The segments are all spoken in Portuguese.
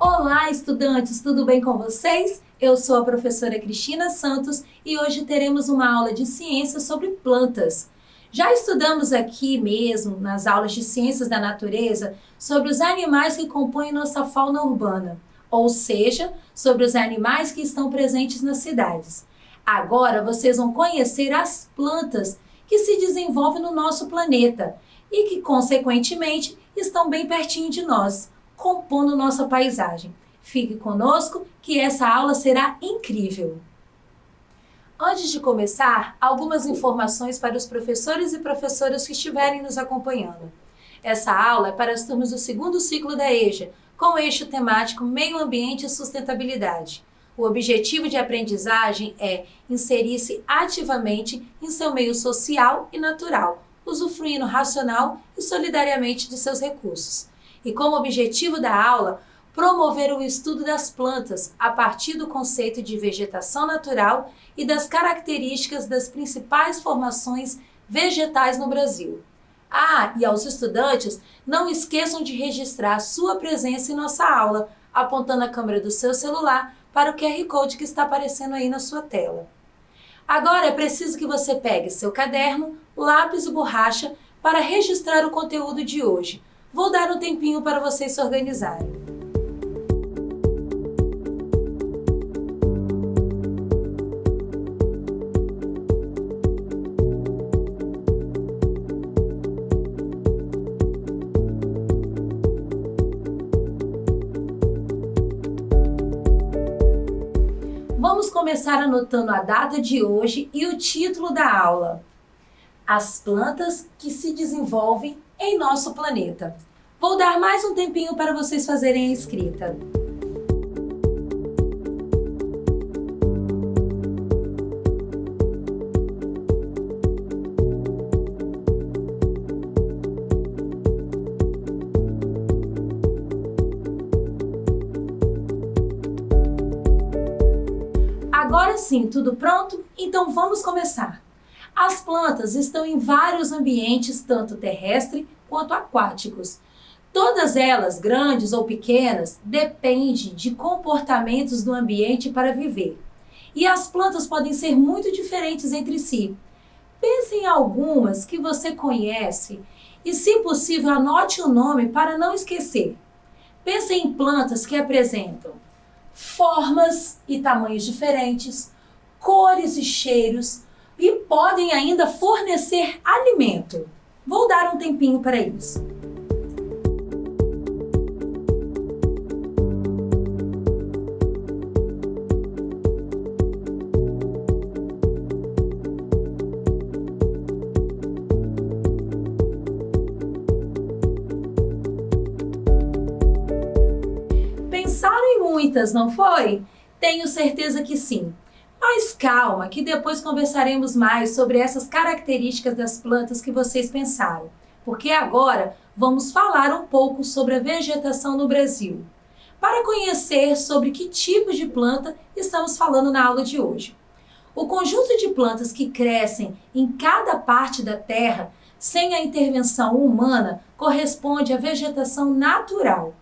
Olá, estudantes, tudo bem com vocês? Eu sou a professora Cristina Santos e hoje teremos uma aula de ciências sobre plantas. Já estudamos aqui mesmo, nas aulas de ciências da natureza, sobre os animais que compõem nossa fauna urbana, ou seja, sobre os animais que estão presentes nas cidades. Agora vocês vão conhecer as plantas que se desenvolvem no nosso planeta e que, consequentemente, estão bem pertinho de nós, compondo nossa paisagem. Fique conosco que essa aula será incrível! Antes de começar, algumas informações para os professores e professoras que estiverem nos acompanhando. Essa aula é para as turmas do segundo ciclo da EJA, com o eixo temático Meio Ambiente e Sustentabilidade. O objetivo de aprendizagem é inserir-se ativamente em seu meio social e natural, usufruindo racional e solidariamente de seus recursos. E como objetivo da aula, promover o estudo das plantas a partir do conceito de vegetação natural e das características das principais formações vegetais no Brasil. E aos estudantes, não esqueçam de registrar sua presença em nossa aula, apontando a câmera do seu celular para o QR Code que está aparecendo aí na sua tela. Agora é preciso que você pegue seu caderno, lápis e borracha para registrar o conteúdo de hoje. Vou dar um tempinho para vocês se organizarem. Vamos começar anotando a data de hoje e o título da aula. As plantas que se desenvolvem em nosso planeta. Vou dar mais um tempinho para vocês fazerem a escrita. Agora sim, tudo pronto? Então vamos começar. As plantas estão em vários ambientes, tanto terrestres quanto aquáticos. Todas elas, grandes ou pequenas, dependem de comportamentos do ambiente para viver. E as plantas podem ser muito diferentes entre si. Pense em algumas que você conhece e, se possível, anote o nome para não esquecer. Pense em plantas que apresentam formas e tamanhos diferentes, cores e cheiros, e podem ainda fornecer alimento. Vou dar um tempinho para isso. Pensaram em muitas, não foi? Tenho certeza que sim. Mas calma, que depois conversaremos mais sobre essas características das plantas que vocês pensaram, porque agora vamos falar um pouco sobre a vegetação no Brasil, para conhecer sobre que tipo de planta estamos falando na aula de hoje. O conjunto de plantas que crescem em cada parte da terra, sem a intervenção humana, corresponde à vegetação natural.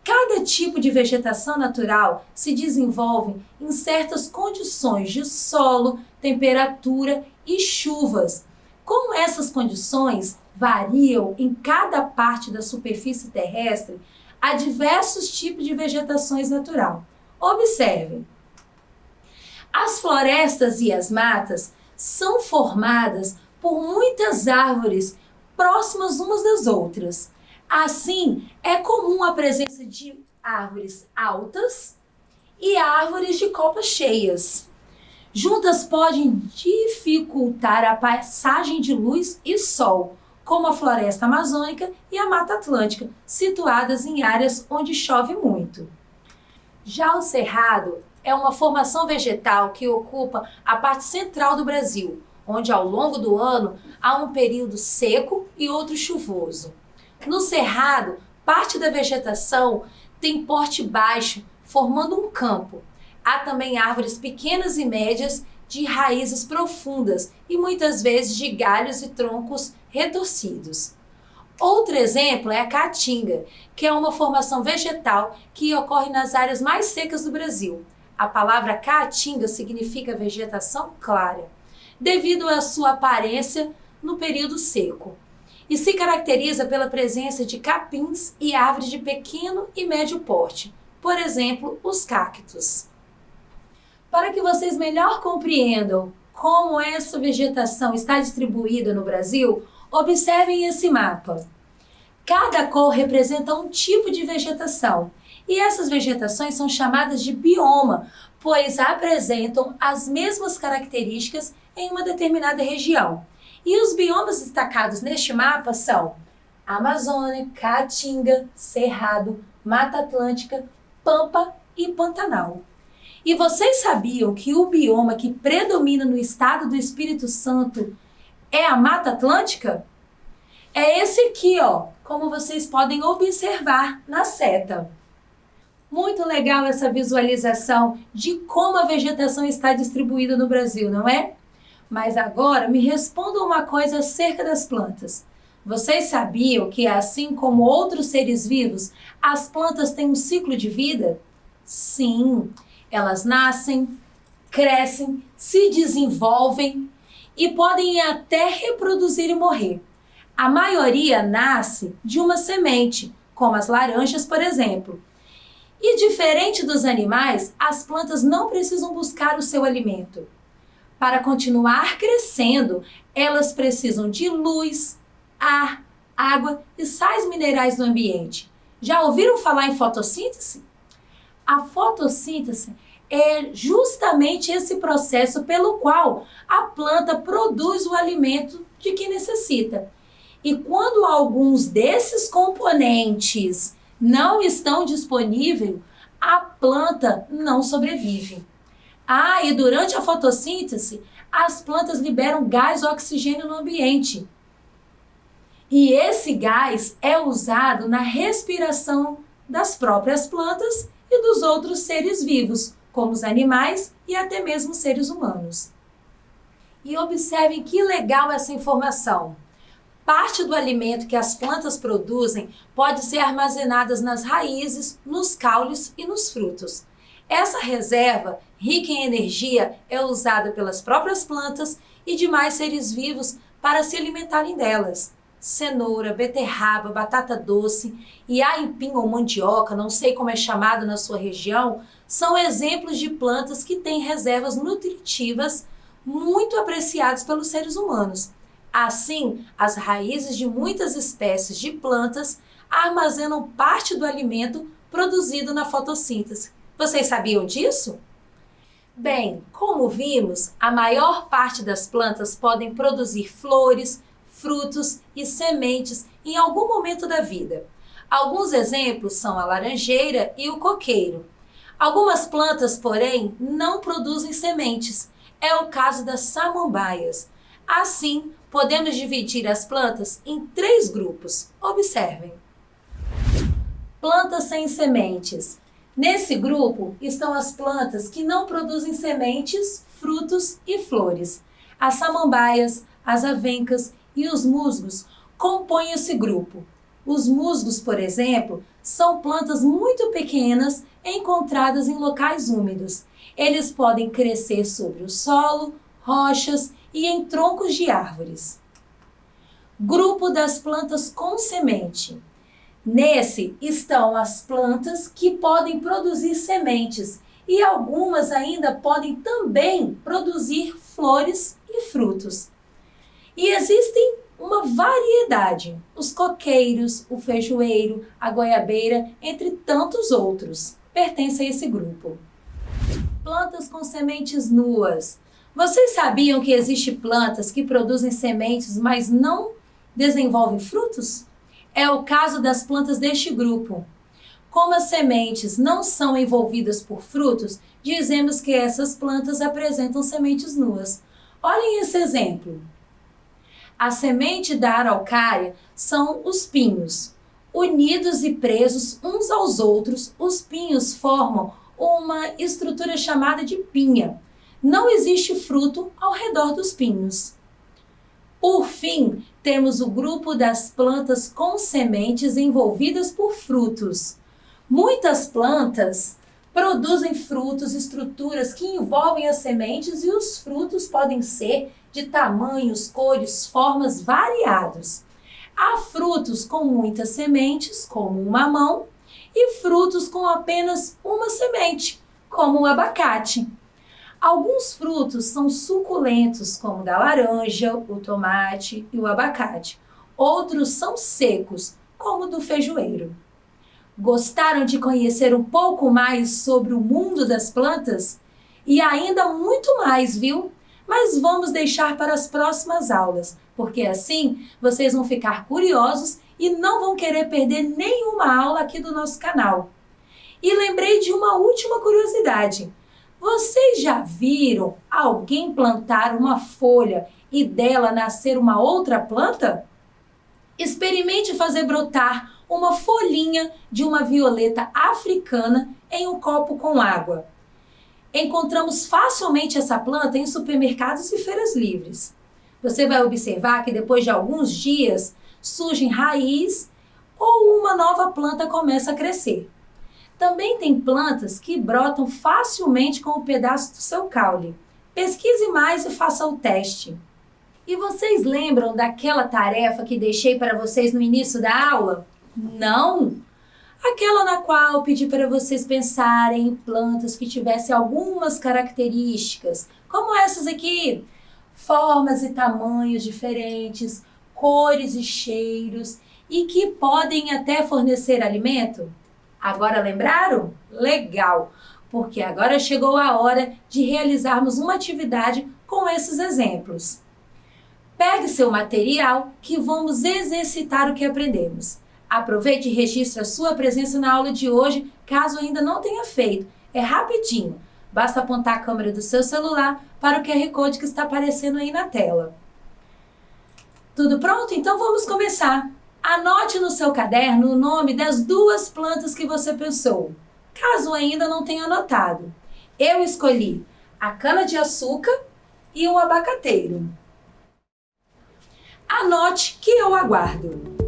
Cada tipo de vegetação natural se desenvolve em certas condições de solo, temperatura e chuvas. Como essas condições variam em cada parte da superfície terrestre, há diversos tipos de vegetações natural. Observem. As florestas e as matas são formadas por muitas árvores próximas umas das outras. Assim, é comum a presença de árvores altas e árvores de copas cheias. Juntas podem dificultar a passagem de luz e sol, como a floresta amazônica e a Mata Atlântica, situadas em áreas onde chove muito. Já o cerrado é uma formação vegetal que ocupa a parte central do Brasil, onde ao longo do ano há um período seco e outro chuvoso. No cerrado, parte da vegetação tem porte baixo, formando um campo. Há também árvores pequenas e médias de raízes profundas e muitas vezes de galhos e troncos retorcidos. Outro exemplo é a caatinga, que é uma formação vegetal que ocorre nas áreas mais secas do Brasil. A palavra caatinga significa vegetação clara, devido à sua aparência no período seco, e se caracteriza pela presença de capins e árvores de pequeno e médio porte, por exemplo, os cactos. Para que vocês melhor compreendam como essa vegetação está distribuída no Brasil, observem esse mapa. Cada cor representa um tipo de vegetação, e essas vegetações são chamadas de bioma, pois apresentam as mesmas características em uma determinada região. E os biomas destacados neste mapa são Amazônia, Caatinga, Cerrado, Mata Atlântica, Pampa e Pantanal. E vocês sabiam que o bioma que predomina no estado do Espírito Santo é a Mata Atlântica? É esse aqui, ó, como vocês podem observar na seta. Muito legal essa visualização de como a vegetação está distribuída no Brasil, não é? Mas agora me respondam uma coisa acerca das plantas. Vocês sabiam que, assim como outros seres vivos, as plantas têm um ciclo de vida? Sim, elas nascem, crescem, se desenvolvem e podem até reproduzir e morrer. A maioria nasce de uma semente, como as laranjas, por exemplo. E diferente dos animais, as plantas não precisam buscar o seu alimento. Para continuar crescendo, elas precisam de luz, ar, água e sais minerais no ambiente. Já ouviram falar em fotossíntese? A fotossíntese é justamente esse processo pelo qual a planta produz o alimento de que necessita. E quando alguns desses componentes não estão disponíveis, a planta não sobrevive. E durante a fotossíntese, as plantas liberam gás oxigênio no ambiente. E esse gás é usado na respiração das próprias plantas e dos outros seres vivos, como os animais e até mesmo seres humanos. E observem que legal essa informação. Parte do alimento que as plantas produzem pode ser armazenadas nas raízes, nos caules e nos frutos. Essa reserva, rica em energia, é usada pelas próprias plantas e demais seres vivos para se alimentarem delas. Cenoura, beterraba, batata doce e aipim ou mandioca, não sei como é chamado na sua região, são exemplos de plantas que têm reservas nutritivas muito apreciadas pelos seres humanos. Assim, as raízes de muitas espécies de plantas armazenam parte do alimento produzido na fotossíntese. Vocês sabiam disso? Bem, como vimos, a maior parte das plantas podem produzir flores, frutos e sementes em algum momento da vida. Alguns exemplos são a laranjeira e o coqueiro. Algumas plantas, porém, não produzem sementes. É o caso das samambaias. Assim, podemos dividir as plantas em 3 grupos. Observem. Plantas sem sementes. Nesse grupo estão as plantas que não produzem sementes, frutos e flores. As samambaias, as avencas e os musgos compõem esse grupo. Os musgos, por exemplo, são plantas muito pequenas encontradas em locais úmidos. Eles podem crescer sobre o solo, rochas e em troncos de árvores. Grupo das plantas com semente. Nesse estão as plantas que podem produzir sementes e algumas ainda podem também produzir flores e frutos. E existem uma variedade, os coqueiros, o feijoeiro, a goiabeira, entre tantos outros, pertencem a esse grupo. Plantas com sementes nuas. Vocês sabiam que existem plantas que produzem sementes, mas não desenvolvem frutos? É o caso das plantas deste grupo. Como as sementes não são envolvidas por frutos, dizemos que essas plantas apresentam sementes nuas. Olhem esse exemplo. A semente da araucária são os pinhos. Unidos e presos uns aos outros, os pinhos formam uma estrutura chamada de pinha. Não existe fruto ao redor dos pinhos. Por fim, temos o grupo das plantas com sementes envolvidas por frutos. Muitas plantas produzem frutos, estruturas que envolvem as sementes e os frutos podem ser de tamanhos, cores, formas variados. Há frutos com muitas sementes, como o mamão, e frutos com apenas uma semente, como o abacate. Alguns frutos são suculentos, como o da laranja, o tomate e o abacate. Outros são secos, como o do feijoeiro. Gostaram de conhecer um pouco mais sobre o mundo das plantas? E ainda muito mais, viu? Mas vamos deixar para as próximas aulas, porque assim vocês vão ficar curiosos e não vão querer perder nenhuma aula aqui do nosso canal. E lembrei de uma última curiosidade. Vocês já viram alguém plantar uma folha e dela nascer uma outra planta? Experimente fazer brotar uma folhinha de uma violeta africana em um copo com água. Encontramos facilmente essa planta em supermercados e feiras livres. Você vai observar que depois de alguns dias surgem raiz ou uma nova planta começa a crescer. Também tem plantas que brotam facilmente com um pedaço do seu caule. Pesquise mais e faça o teste. E vocês lembram daquela tarefa que deixei para vocês no início da aula? Não! Aquela na qual pedi para vocês pensarem em plantas que tivessem algumas características, como essas aqui: formas e tamanhos diferentes, cores e cheiros, e que podem até fornecer alimento. Agora lembraram? Legal! Porque agora chegou a hora de realizarmos uma atividade com esses exemplos. Pegue seu material que vamos exercitar o que aprendemos. Aproveite e registre a sua presença na aula de hoje, caso ainda não tenha feito. É rapidinho. Basta apontar a câmera do seu celular para o QR Code que está aparecendo aí na tela. Tudo pronto? Então vamos começar. Anote no seu caderno o nome das duas plantas que você pensou, caso ainda não tenha anotado. Eu escolhi a cana-de-açúcar e o abacateiro. Anote que eu aguardo.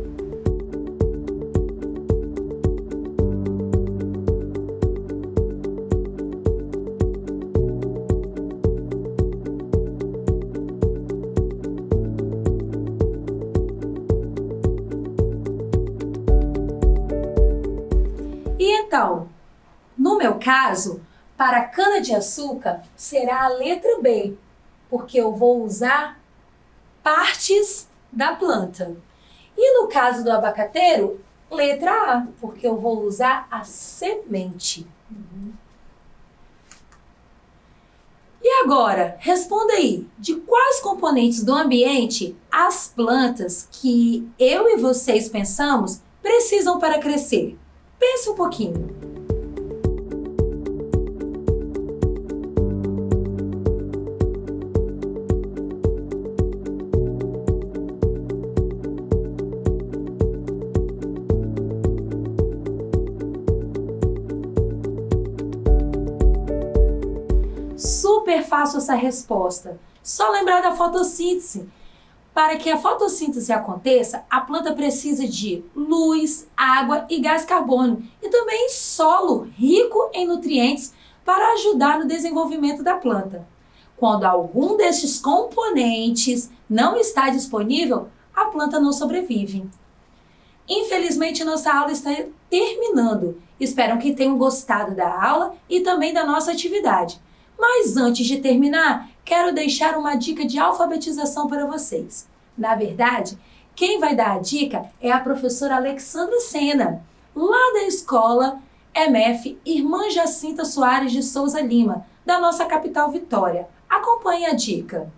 E então, no meu caso, para cana-de-açúcar será a letra B, porque eu vou usar partes da planta. E no caso do abacateiro, letra A, porque eu vou usar a semente. E agora, responda aí, de quais componentes do ambiente as plantas que eu e vocês pensamos precisam para crescer? Pense um pouquinho. Super fácil essa resposta. Só lembrar da fotossíntese. Para que a fotossíntese aconteça, a planta precisa de luz, água e gás carbônico e também solo rico em nutrientes para ajudar no desenvolvimento da planta. Quando algum destes componentes não está disponível, a planta não sobrevive. Infelizmente, nossa aula está terminando. Espero que tenham gostado da aula e também da nossa atividade. Mas antes de terminar, quero deixar uma dica de alfabetização para vocês. Na verdade, quem vai dar a dica é a professora Alexandra Sena, lá da escola MF Irmã Jacinta Soares de Souza Lima, da nossa capital Vitória. Acompanhe a dica.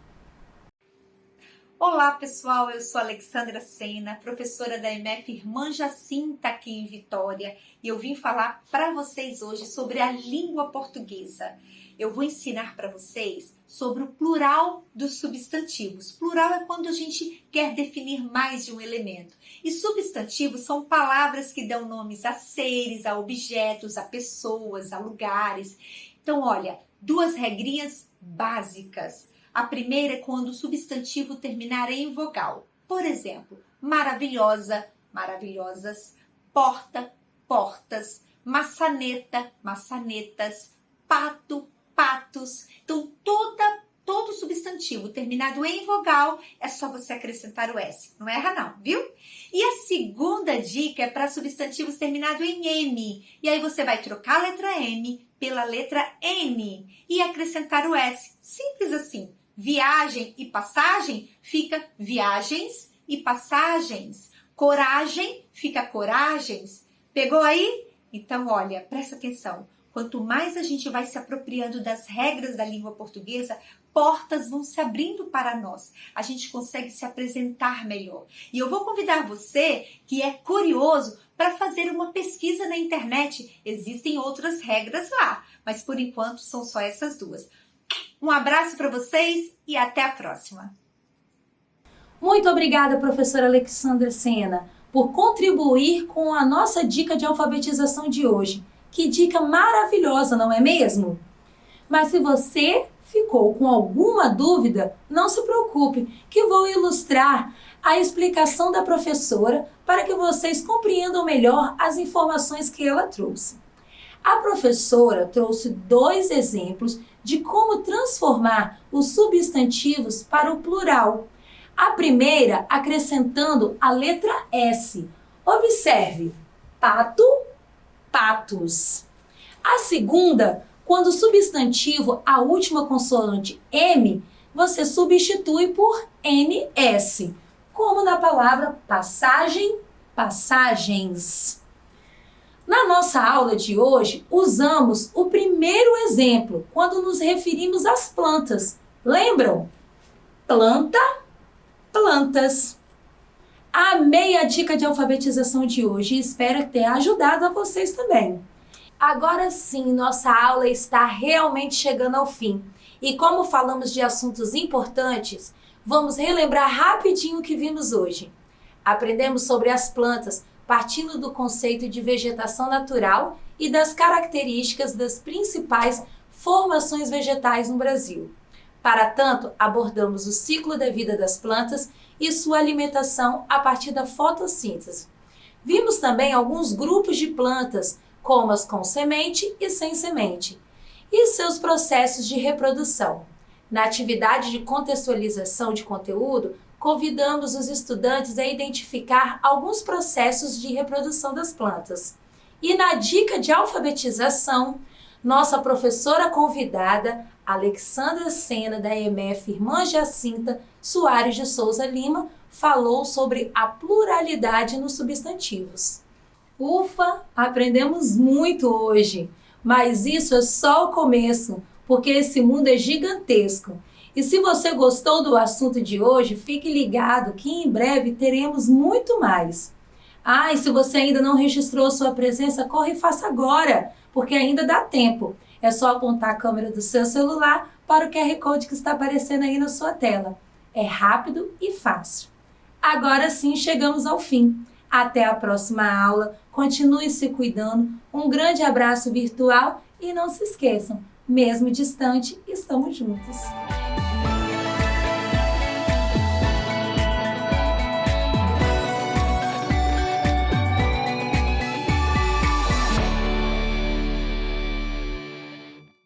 Olá pessoal, eu sou Alexandra Sena, professora da EMF Irmã Jacinta aqui em Vitória, e eu vim falar para vocês hoje sobre a língua portuguesa. Eu vou ensinar para vocês sobre o plural dos substantivos. Plural é quando a gente quer definir mais de um elemento. E substantivos são palavras que dão nomes a seres, a objetos, a pessoas, a lugares. Então, olha, duas regrinhas básicas. A primeira é quando o substantivo terminar em vogal. Por exemplo, maravilhosa, maravilhosas, porta, portas, maçaneta, maçanetas, pato, patos. Então, todo substantivo terminado em vogal é só você acrescentar o S. Não erra não, viu? E a segunda dica é para substantivos terminados em M. E aí você vai trocar a letra M pela letra N e acrescentar o S. Simples assim. Viagem e passagem fica viagens e passagens. Coragem fica coragens. Pegou aí? Então, olha, presta atenção. Quanto mais a gente vai se apropriando das regras da língua portuguesa, portas vão se abrindo para nós. A gente consegue se apresentar melhor. E eu vou convidar você, que é curioso, para fazer uma pesquisa na internet. Existem outras regras lá, mas por enquanto são só essas duas. Um abraço para vocês e até a próxima. Muito obrigada, professora Alexandra Sena, por contribuir com a nossa dica de alfabetização de hoje. Que dica maravilhosa, não é mesmo? Mas se você ficou com alguma dúvida, não se preocupe, que vou ilustrar a explicação da professora para que vocês compreendam melhor as informações que ela trouxe. A professora trouxe 2 exemplos de como transformar os substantivos para o plural. A primeira, acrescentando a letra S. Observe, pato, patos. A segunda, quando o substantivo, a última consoante M, você substitui por NS, como na palavra passagem, passagens. Na nossa aula de hoje, usamos o primeiro exemplo, quando nos referimos às plantas. Lembram? Planta, plantas. Amei a dica de alfabetização de hoje e espero ter ajudado a vocês também. Agora sim, nossa aula está realmente chegando ao fim. E como falamos de assuntos importantes, vamos relembrar rapidinho o que vimos hoje. Aprendemos sobre as plantas, partindo do conceito de vegetação natural e das características das principais formações vegetais no Brasil. Para tanto, abordamos o ciclo da vida das plantas e sua alimentação a partir da fotossíntese. Vimos também alguns grupos de plantas, como as com semente e sem semente, e seus processos de reprodução. Na atividade de contextualização de conteúdo, convidamos os estudantes a identificar alguns processos de reprodução das plantas. E na dica de alfabetização, nossa professora convidada, Alexandra Sena, da EMF Irmã Jacinta Soares de Souza Lima, falou sobre a pluralidade nos substantivos. Ufa, aprendemos muito hoje, mas isso é só o começo, porque esse mundo é gigantesco. E se você gostou do assunto de hoje, fique ligado que em breve teremos muito mais. E se você ainda não registrou sua presença, corre e faça agora, porque ainda dá tempo. É só apontar a câmera do seu celular para o QR Code que está aparecendo aí na sua tela. É rápido e fácil. Agora sim, chegamos ao fim. Até a próxima aula. Continue se cuidando. Um grande abraço virtual e não se esqueçam, mesmo distante, estamos juntos.